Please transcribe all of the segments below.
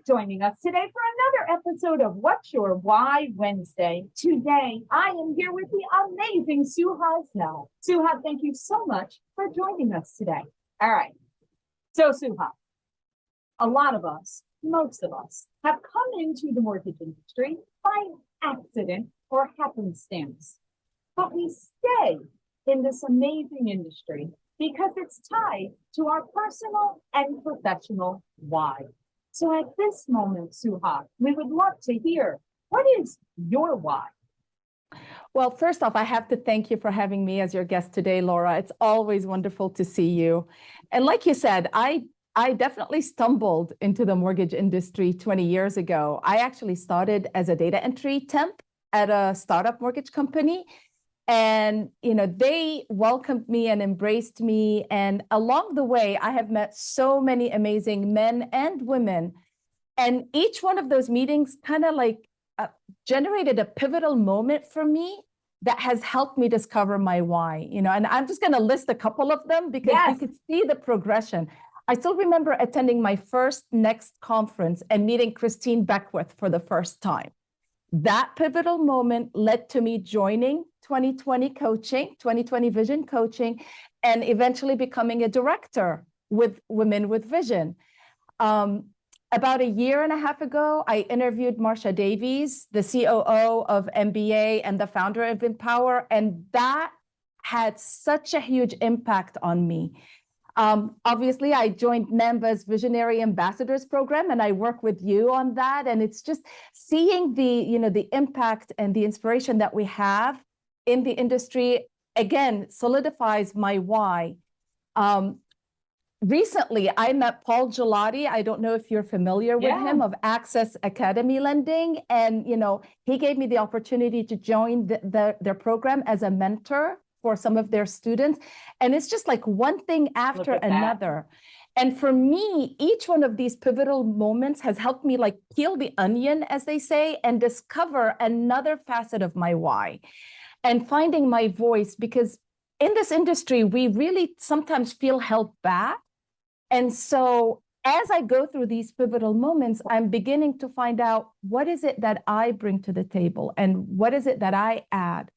joining us today for another episode of What's Your Why Wednesday. Today, I am here with the amazing Suha Zehl. Suha, thank you so much for joining us today. All right. So, Suha, a lot of us, most of us, have come into the mortgage industry by accident or happenstance. But we stay in this amazing industry because it's tied to our personal and professional why. So at this moment, Suha, we would love to hear, what is your why? Well, first off, I have to thank you for having me as your guest today, Laura. It's always wonderful to see you. And like you said, I definitely stumbled into the mortgage industry 20 years ago. I actually started as a data entry temp at a startup mortgage company. And, they welcomed me and embraced me. And along the way, I have met so many amazing men and women. And each one of those meetings kind of generated a pivotal moment for me that has helped me discover my why, and I'm just going to list a couple of them because you could see the progression. I still remember attending my first Next conference and meeting Christine Beckwith for the first time. That pivotal moment led to me joining 2020 Vision Coaching, and eventually becoming a director with Women with Vision. About a year and a half ago, I interviewed Marsha Davies, the COO of MBA and the founder of Empower, and that had such a huge impact on me. Obviously, I joined NAMBA's Visionary Ambassadors Program, and I work with you on that. And it's just seeing the impact and the inspiration that we have in the industry, again, solidifies my why. Recently, I met Paul Gelati. I don't know if you're familiar with him, of Access Academy Lending. And, he gave me the opportunity to join their program as a mentor for some of their students. And it's just like one thing after another. And for me, each one of these pivotal moments has helped me peel the onion, as they say, and discover another facet of my why and finding my voice. Because in this industry, we really sometimes feel held back. And so as I go through these pivotal moments, I'm beginning to find out, what is it that I bring to the table and what is it that I add?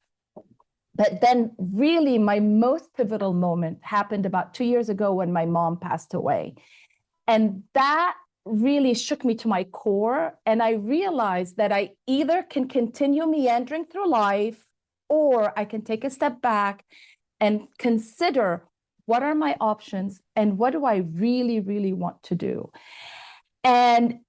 But then really my most pivotal moment happened about 2 years ago when my mom passed away. And that really shook me to my core. And I realized that I either can continue meandering through life, or I can take a step back and consider, what are my options and what do I really, really want to do? And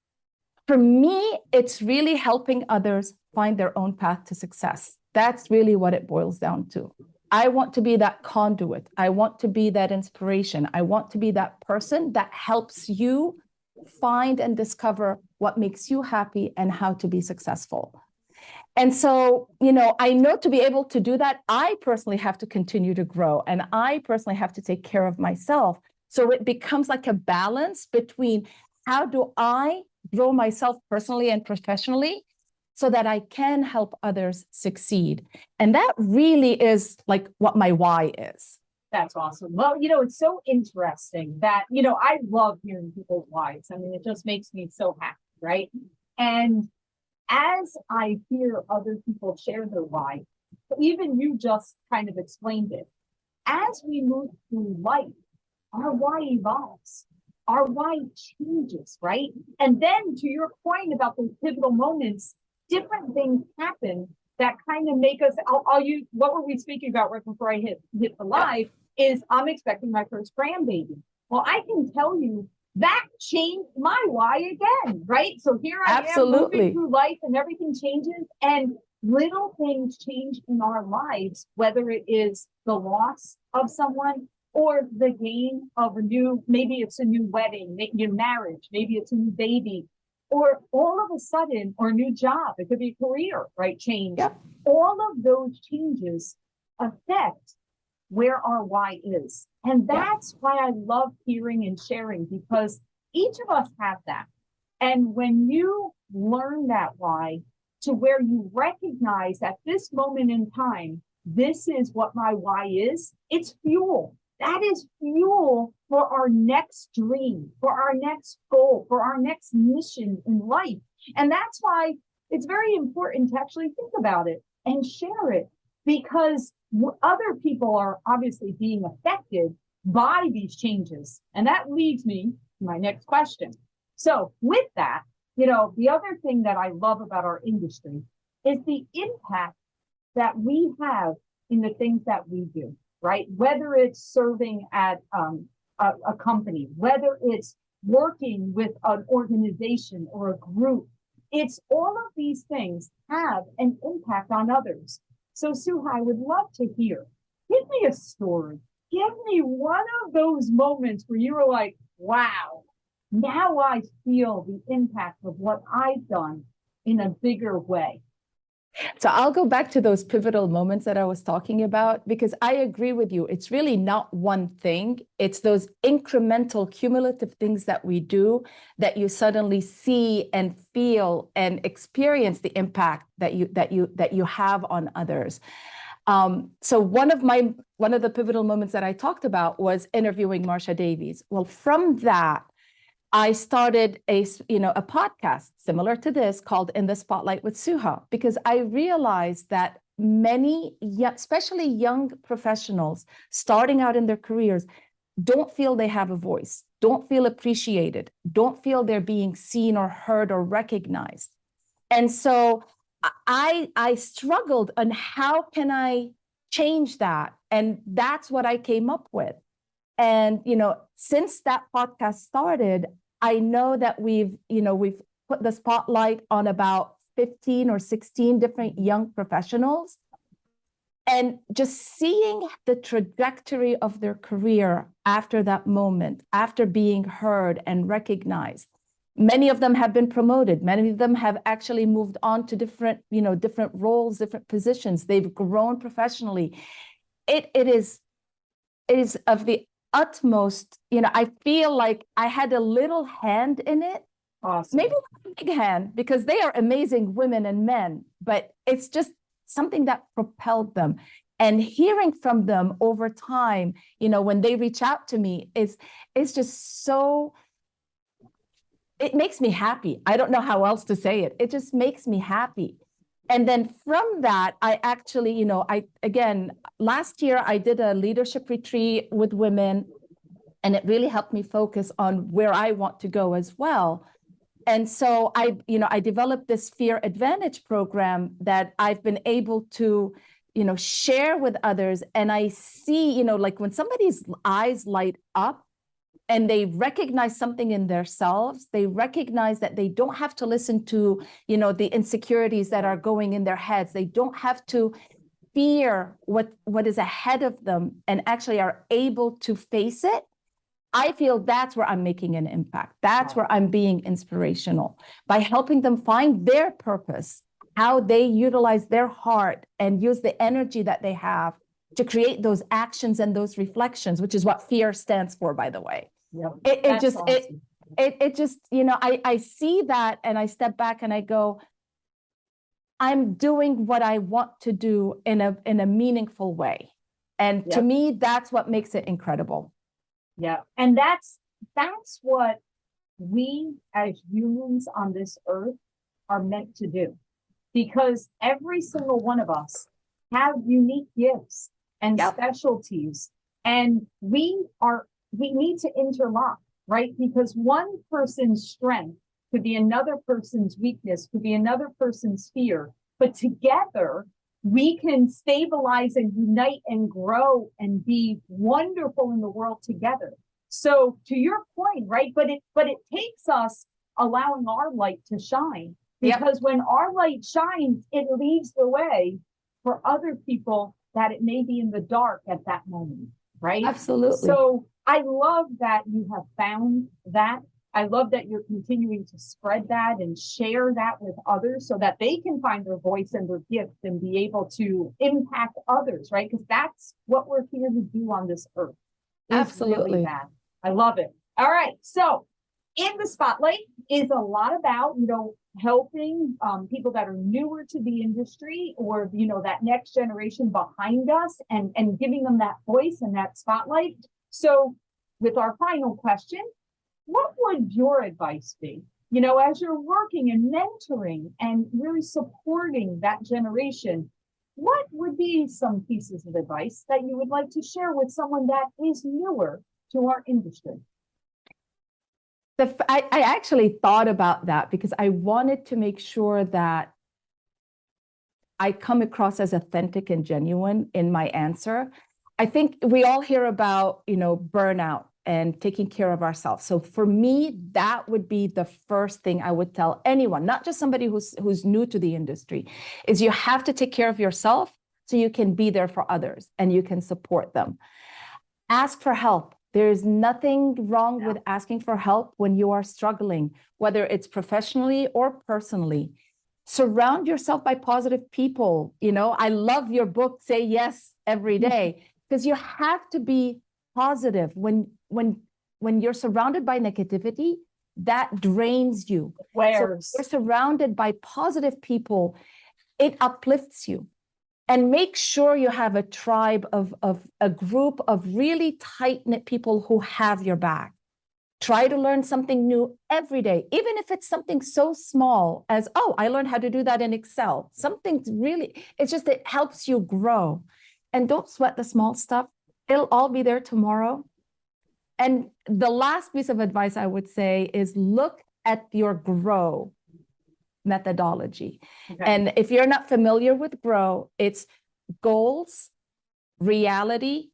for me, it's really helping others find their own path to success. That's really what it boils down to. I want to be that conduit. I want to be that inspiration. I want to be that person that helps you find and discover what makes you happy and how to be successful. And so, I know to be able to do that, I personally have to continue to grow, and I personally have to take care of myself. So it becomes like a balance between, how do I grow myself personally and professionally so that I can help others succeed? And that really is what my why is. That's awesome. Well, it's so interesting that, I love hearing people's whys. I mean, it just makes me so happy, right? And as I hear other people share their why, even you just kind of explained it, as we move through life, our why evolves, our why changes, right? And then to your point about those pivotal moments, different things happen that kind of make us, I'll use, what were we speaking about right before I hit the live, is I'm expecting my first grandbaby. Well, I can tell you, that changed my why again, right? So here I am moving through life and everything changes, and little things change in our lives, whether it is the loss of someone or the gain of maybe it's a new wedding, maybe a marriage, maybe it's a new baby, or all of a sudden, or a new job. It could be a career, right? Change. Yep. All of those changes affect where our why is. And that's why I love hearing and sharing, because each of us have that. And when you learn that why, to where you recognize at this moment in time, this is what my why is, it's fuel. that is fuel for our next dream, for our next goal, for our next mission in life. And that's why it's very important to actually think about it and share it, because other people are obviously being affected by these changes. And that leads me to my next question. So with that, the other thing that I love about our industry is the impact that we have in the things that we do, right? Whether it's serving at a company, whether it's working with an organization or a group, it's all of these things have an impact on others. So Suha, I would love to hear, give me a story. Give me one of those moments where you were like, wow, now I feel the impact of what I've done in a bigger way. So I'll go back to those pivotal moments that I was talking about, because I agree with you. It's really not one thing. It's those incremental, cumulative things that we do that you suddenly see and feel and experience the impact that you have on others. So one of the pivotal moments that I talked about was interviewing Marsha Davies. Well, from that, I started a podcast similar to this called In the Spotlight with Suha, because I realized that many, especially young professionals starting out in their careers, don't feel they have a voice, don't feel appreciated, don't feel they're being seen or heard or recognized. And so I struggled on how can I change that? And that's what I came up with. And, since that podcast started, I know that we've put the spotlight on about 15 or 16 different young professionals. And just seeing the trajectory of their career after that moment, after being heard and recognized. Many of them have been promoted. Many of them have actually moved on to different roles, different positions. They've grown professionally. It is of the utmost, I feel like I had a little hand in it. Awesome. Maybe not a big hand, because they are amazing women and men, but it's just something that propelled them. And hearing from them over time, when they reach out to me, it's just so, it makes me happy. I don't know how else to say it. It just makes me happy. And then from that, I actually, last year I did a leadership retreat with women, and it really helped me focus on where I want to go as well. And so I developed this Fear Advantage program that I've been able to, share with others. And I see, like when somebody's eyes light up, and they recognize something in themselves, they recognize that they don't have to listen to, the insecurities that are going in their heads. They don't have to fear what is ahead of them, and actually are able to face it. I feel that's where I'm making an impact. That's where I'm being inspirational, by helping them find their purpose, how they utilize their heart and use the energy that they have to create those actions and those reflections, which is what FEAR stands for, by the way. Yep. It just, I see that, and I step back and I go, I'm doing what I want to do in a meaningful way. And to me, that's what makes it incredible. Yeah. And that's what we as humans on this earth are meant to do, because every single one of us have unique gifts and specialties, and we need to interlock, right? Because one person's strength could be another person's weakness, could be another person's fear, but together we can stabilize and unite and grow and be wonderful in the world together. So to your point, right? But it takes us allowing our light to shine, because when our light shines, it leads the way for other people that it may be in the dark at that moment, right? Absolutely. So I love that you have found that. I love that you're continuing to spread that and share that with others so that they can find their voice and their gift and be able to impact others, right? Because that's what we're here to do on this earth. Absolutely. Really that. I love it. All right. So In the Spotlight is a lot about, helping people that are newer to the industry, or, that next generation behind us, and giving them that voice and that spotlight. So with our final question, what would your advice be? As you're working and mentoring and really supporting that generation, what would be some pieces of advice that you would like to share with someone that is newer to our industry? I actually thought about that because I wanted to make sure that I come across as authentic and genuine in my answer. I think we all hear about, burnout and taking care of ourselves. So for me, that would be the first thing I would tell anyone, not just somebody who's new to the industry, is you have to take care of yourself so you can be there for others and you can support them. Ask for help. There's nothing wrong with asking for help when you are struggling, whether it's professionally or personally. Surround yourself by positive people. I love your book, Say Yes Every Day, because you have to be positive. When you're surrounded by negativity, that drains you. So you're surrounded by positive people, it uplifts you. And make sure you have a tribe of a group of really tight-knit people who have your back. Try to learn something new every day, even if it's something so small as, oh, I learned how to do that in Excel. Something really, it helps you grow. And don't sweat the small stuff. It'll all be there tomorrow. And the last piece of advice I would say is look at your GROW methodology. Okay. And if you're not familiar with GROW, it's goals, reality,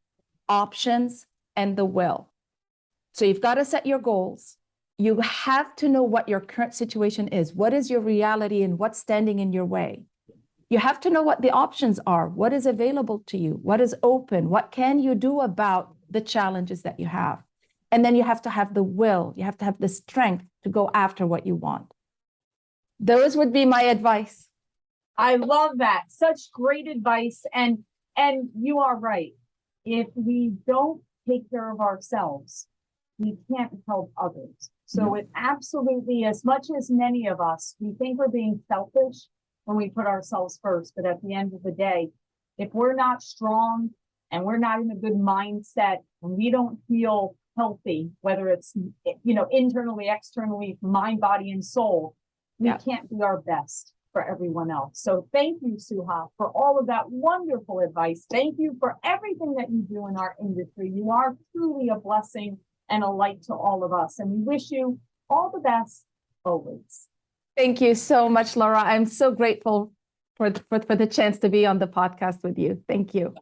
options, and the will. So you've got to set your goals. You have to know what your current situation is. What is your reality and what's standing in your way? You have to know what the options are. What is available to you? What is open? What can you do about the challenges that you have? And then you have to have the will. You have to have the strength to go after what you want. Those would be my advice. I love that. Such great advice. And you are right. If we don't take care of ourselves, we can't help others. So it absolutely, as much as many of us, we think we're being selfish when we put ourselves first. But at the end of the day, if we're not strong and we're not in a good mindset and we don't feel healthy, whether it's, internally, externally, mind, body, and soul, we can't be our best for everyone else. So thank you, Suha, for all of that wonderful advice. Thank you for everything that you do in our industry. You are truly a blessing and a light to all of us. And we wish you all the best always. Thank you so much, Laura. I'm so grateful for the chance to be on the podcast with you. Thank you.